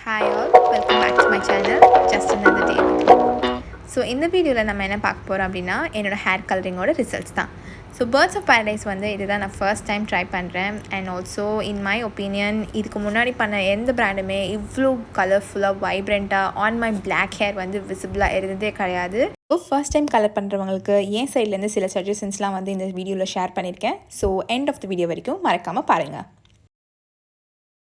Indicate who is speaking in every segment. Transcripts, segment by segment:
Speaker 1: Hi all, welcome back to my channel, just another day with me. So இந்த வீடியோவில் நம்ம என்ன பார்க்க போகிறோம் அப்படின்னா என்னோடய ஹேர் கலரிங்கோட ரிசல்ட்ஸ் தான். ஸோ பேர்ட்ஸ் ஆஃப் பேரடைஸ் வந்து இதுதான் நான் ஃபர்ஸ்ட் டைம் ட்ரை பண்ணுறேன். And also in my opinion இதுக்கு முன்னாடி பண்ண எந்த பிராண்டுமே இவ்வளோ கலர்ஃபுல்லாக வைப்ரண்ட்டாக ஆன் மை பிளாக் ஹேர் வந்து விசிபிளாக இருந்ததே கிடையாது. ஸோ ஃபர்ஸ்ட் டைம் கலர் பண்ணுறவங்களுக்கு என் சைட்லேருந்து சில சஜஷன்ஸ்லாம் வந்து இந்த வீடியோவில் ஷேர் பண்ணியிருக்கேன். So end of the video வரைக்கும் மறக்காமல் பாருங்கள்.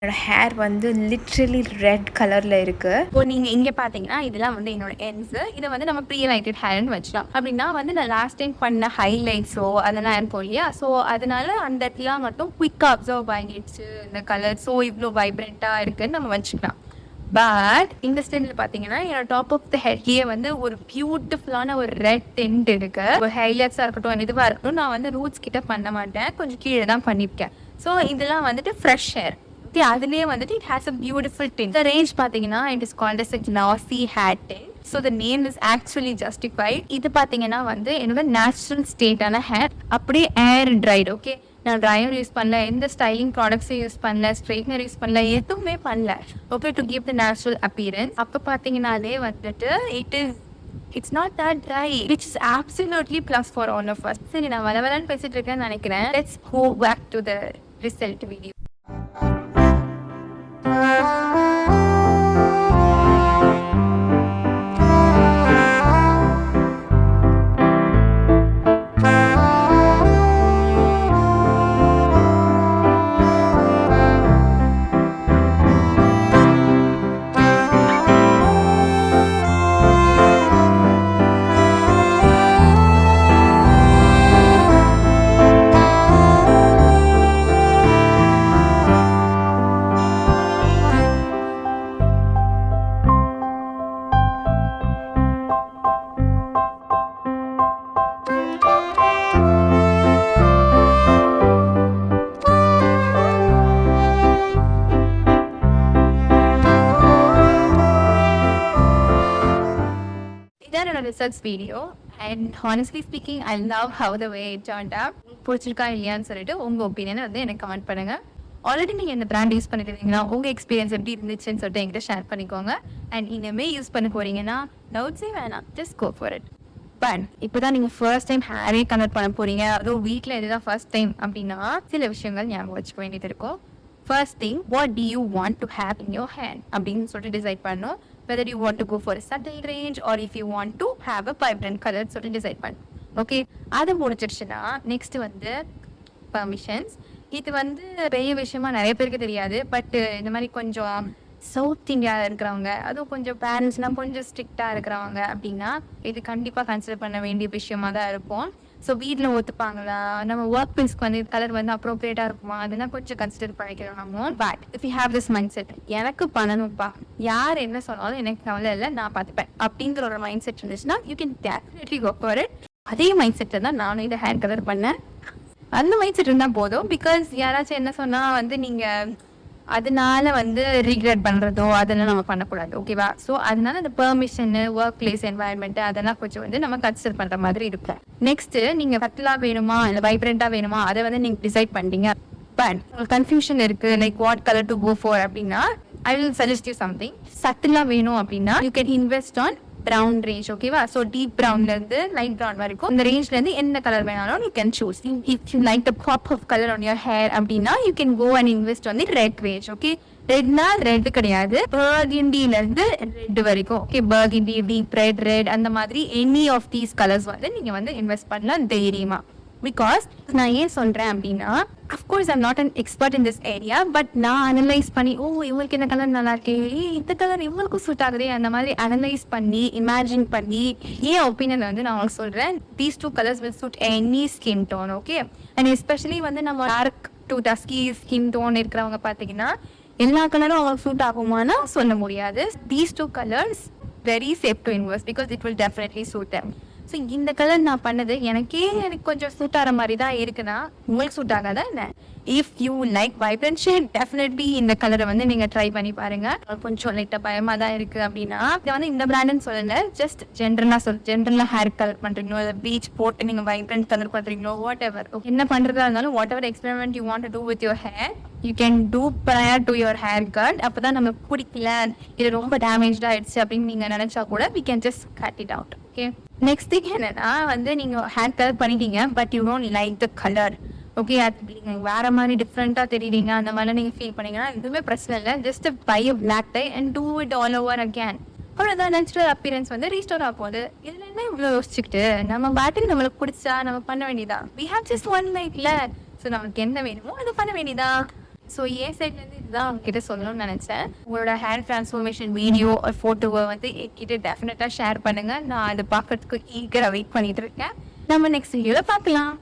Speaker 1: என்னோடய ஹேர் வந்து லிட்ரலி ரெட் கலரில் இருக்குது. இப்போ நீங்கள் இங்கே பார்த்தீங்கன்னா இதெல்லாம் வந்து என்னோட எண்ட்ஸு. இதை வந்து நம்ம ப்ரீ-லைட்டட் ஹேர்னு வச்சுக்கலாம். அப்படின்னா வந்து நான் லாஸ்ட் டைம் பண்ண ஹைலைட்ஸோ அதெல்லாம் இருக்கும் இல்லையா, ஸோ அதனால அந்த இடத்துல மட்டும் குயிக்காக அப்சர்வ் ஆகிடுச்சு இந்த கலர். ஸோ இவ்வளோ வைப்ரண்ட்டாக இருக்குதுன்னு நம்ம வச்சுக்கலாம். பட் இந்த ஸ்டைலில் பார்த்தீங்கன்னா என்னோட டாப் ஆஃப் த ஹெட்லேயே வந்து ஒரு பியூட்டிஃபுல்லான ஒரு ரெட் டென்ட் இருக்கு. ஒரு ஹைலைட்ஸாக இருக்கட்டும் இதுவாக இருக்கட்டும், நான் வந்து ரூட்ஸ் கிட்ட பண்ண மாட்டேன், கொஞ்சம் கீழே தான் பண்ணியிருக்கேன். ஸோ இதெல்லாம் வந்துட்டு ஃப்ரெஷ் ஹேர். அதுலேயே வந்துட்டு it has a beautiful tint. இந்த ரேஞ்ச் பார்த்தீங்கன்னா it is called as glossy hair tint. So the name is actually justified. இது பார்த்தீங்கன்னா வந்து என்னோட நேச்சுரல் ஸ்டேட்டான ஹேர், அப்படியே ஏர் ட்ரைடு. ஓகே, நான் ட்ரையர் யூஸ் பண்ணல, எந்த ஸ்டைலிங் ப்ராடக்ட்ஸும் யூஸ் பண்ணல, ஸ்ட்ரைட்னர் யூஸ் பண்ணல, எதுவுமே பண்ணல. Okay, to give the natural appearance. அப்போ பார்த்தீங்கன்னாலே வந்துட்டு it's not that dry, which is absolutely plus for all of us. சரி, நான் வளவலன்னு பேசிட்டு இருக்கேன்னு நினைக்கிறேன். Let's go back to the result video. Results video. And honestly speaking I love how the way it turned out. பிடிச்சிருக்கா இல்லையான்னு சொல்லிட்டு உங்கள் ஒப்பீனியனை வந்து எனக்கு கமெண்ட் பண்ணுங்கள். ஆல்ரெடி நீங்கள் இந்த பிராண்ட் யூஸ் பண்ணிட்டு இருந்தீங்கன்னா உங்கள் எக்ஸ்பீரியன்ஸ் எப்படி இருந்துச்சுன்னு சொல்லிட்டு என்கிட்ட ஷேர் பண்ணிக்கோங்க. அண்ட் இனிமேல் யூஸ் பண்ண போகிறீங்கன்னா டவுட்ஸே வேணாம், just go for it. But இப்போ தான் நீங்கள் ஃபர்ஸ்ட் டைம் ஹேரே கனெக்ட் பண்ண போகிறீங்க, அதுவும் வீட்டில் இதுதான் ஃபர்ஸ்ட் டைம் அப்படின்னா சில விஷயங்கள் ஞாபகம் வச்சுக்க வேண்டியது இருக்கும். First thing, what to you want to have in your hand அப்படின்னு சொல்லிட்டு டிசைட் பண்ணணும். Whether you want to go for a subtle range or if you want to have a vibrant color சொல்லிட்டு டிசைட் பண்ணு. Okay, அதை முடிச்சிடுச்சுன்னா next வந்து permissions. இது வந்து பெரிய விஷயமா நிறைய பேருக்கு தெரியாது. பட் இந்த மாதிரி கொஞ்சம் சவுத் இந்தியாவில் இருக்கிறவங்க, அதுவும் கொஞ்சம் பேரண்ட்ஸ்லாம் கொஞ்சம் ஸ்ட்ரிக்டாக இருக்கிறவங்க அப்படின்னா இது கண்டிப்பாக கன்சிடர் பண்ண வேண்டிய விஷயமா தான் இருக்கும். ஸோ வீட்டில் ஒத்துப்பாங்களா, நம்ம ஒர்க் பிளேஸ்க்கு வந்து கலர் வந்து அப்ரோப்ரியேட்டாக இருக்குமா, அதெல்லாம் கொஞ்சம் கன்சிடர் பண்ணிக்கிறோம் நம்ம. But if you have this mind set, எனக்கு பண்ணணும்ப்பா, யார் என்ன சொன்னாலும் எனக்கு கவலை இல்லை, நான் பார்த்துப்பேன் அப்படிங்கிற ஒரு மைண்ட் செட் இருந்துச்சுன்னா you can definitely go for it. அதே மைண்ட் செட்டில் தான் நானும் இந்த ஹேர் கலர் பண்ணேன். அந்த மைண்ட் செட் இருந்தால் போதும். பிகாஸ் யாராச்சும் என்ன சொன்னால் வந்து நீங்கள் அதனால வந்து ரிக்ரெட் பண்ணுறதோ அதெல்லாம் நம்ம பண்ணக்கூடாது. ஓகேவா? ஸோ அதனால அந்த பெர்மிஷனு, ஒர்க் பிளேஸ் என்வாயன்மெண்ட்டு அதெல்லாம் கொஞ்சம் வந்து நம்ம கன்சிடர் பண்ணுற மாதிரி இருக்கும். நெக்ஸ்ட்டு நீங்கள் சட்டிலாக வேணுமா இல்லை வைப்ரண்ட்டாக வேணுமா அதை வந்து நீங்கள் டிசைட் பண்ணிட்டீங்க. பட் உங்களுக்கு கன்ஃபியூஷன் இருக்குது, like what colour to go for அப்படின்னா I will suggest you something. சட்டிலாக வேணும் அப்படின்னா you can invest on brown range. ஓகேவா? ஸோ டீப் ப்ரௌன்லேருந்து லைட் ப்ரௌன் வரைக்கும் இந்த ரேஞ்ச்லேருந்து என்ன கலர் வேணாலும் you can choose. If you like the pop of colour on your hair அப்படின்னா you can go and invest on the red range. Okay, ரெட்னா red கிடையாது, பர்கிண்டிலேருந்து ரெட் வரைக்கும். ஓகே, பர்கிண்டி, டீப் ரெட் அந்த மாதிரி எனி ஆஃப் தீஸ் கலர்ஸ் வந்து நீங்கள் வந்து இன்வெஸ்ட் பண்ணலாம் தைரியமா. பிகாஸ் நான் ஏன் சொல்கிறேன் அப்படின்னா, of course I'm not an expert in this area, but நான் அனலைஸ் பண்ணி இவங்களுக்கு இந்த கலர் நல்லா இருக்கே, இந்த கலர் இவங்களுக்கும் சூட் ஆகுதே, அந்த மாதிரி அனலைஸ் பண்ணி இமேஜின் பண்ணி என் ஒப்பீனியன் வந்து நான் உங்களுக்கு சொல்கிறேன். These two colours will suit any skin tone. Okay, and especially வந்து நம்ம dark to dusky skin tone இருக்கிறவங்க பார்த்தீங்கன்னா எல்லா கலரும் அவங்களுக்கு சூட் ஆகுமானா சொல்ல முடியாது. These two colours very safe to invest because it will definitely suit them. So இந்த கலர் நான் பண்ணது எனக்கு கொஞ்சம் சூட் ஆகிற மாதிரி தான் இருக்குன்னா உங்களுக்கு சூட் ஆகாதா என்ன? If you like vibrant shade definitely இந்த கலரை வந்து நீங்கள் ட்ரை பண்ணி பாருங்கள். கொஞ்சம் லைட்டாக பயமாக தான் இருக்குது அப்படின்னா இதை வந்து இந்த பிராண்டுன்னு சொல்லலை, ஜஸ்ட் ஜென்ரலாக ஹேர் கலர் பண்ணுறீங்களோ இல்லை ப்ளீச் போட்டு நீங்கள் வைப்ரன்ட் கலர் பண்ணுறீங்களோ வாட் எவர் என்ன பண்ணுறதா இருந்தாலும் whatever experiment you want to do with your hair you can do prior to your haircut. அப்போ தான் நமக்கு பிடிக்கல, இது ரொம்ப டேமேஜ் ஆகிடுச்சு அப்படின்னு நீங்கள் நினச்சா கூட we can just cut it out. Okay, next thing என்னன்னா வந்து நீங்கள் ஹேர் கலர் பண்ணிட்டீங்க but you don't like the colour. Okay, அது நீங்கள் வேறு மாதிரி டிஃப்ரெண்ட்டாக தெரியுறீங்க அந்த மாதிரிலாம் நீங்கள் ஃபீல் பண்ணீங்கன்னா எதுவுமே பிரச்சனை இல்லை. Just buy a black dye and do it all over again. அவ்வளோதான், நேச்சுரல் அப்பியரன்ஸ் வந்து ரீஸ்டோர் ஆக போகுது. இதில் என்ன இவ்வளோ யோசிச்சுக்கிட்டு நம்ம பாட்டுக்கு நம்மளுக்கு பிடிச்சா நம்ம பண்ண வேண்டியதான். வி ஹேவ் ஜஸ்ட் ஒன் லைஃப்ல, ஸோ நமக்கு என்ன வேணுமோ அதை பண்ண வேண்டியதான். ஸோ என் சைட்லேருந்து இதுதான் உங்ககிட்ட சொல்லணும்னு நினச்சேன். உங்களோட ஹேர் ட்ரான்ஸ்ஃபார்மேஷன் வீடியோ ஃபோட்டோவை வந்து என்கிட்ட டெஃபினட்டாக ஷேர் பண்ணுங்கள். நான் அதை பார்க்கறதுக்கு ஈகராக வெயிட் பண்ணிகிட்டு இருக்கேன். நம்ம நெக்ஸ்ட் வீடியோவில் பார்க்கலாம்.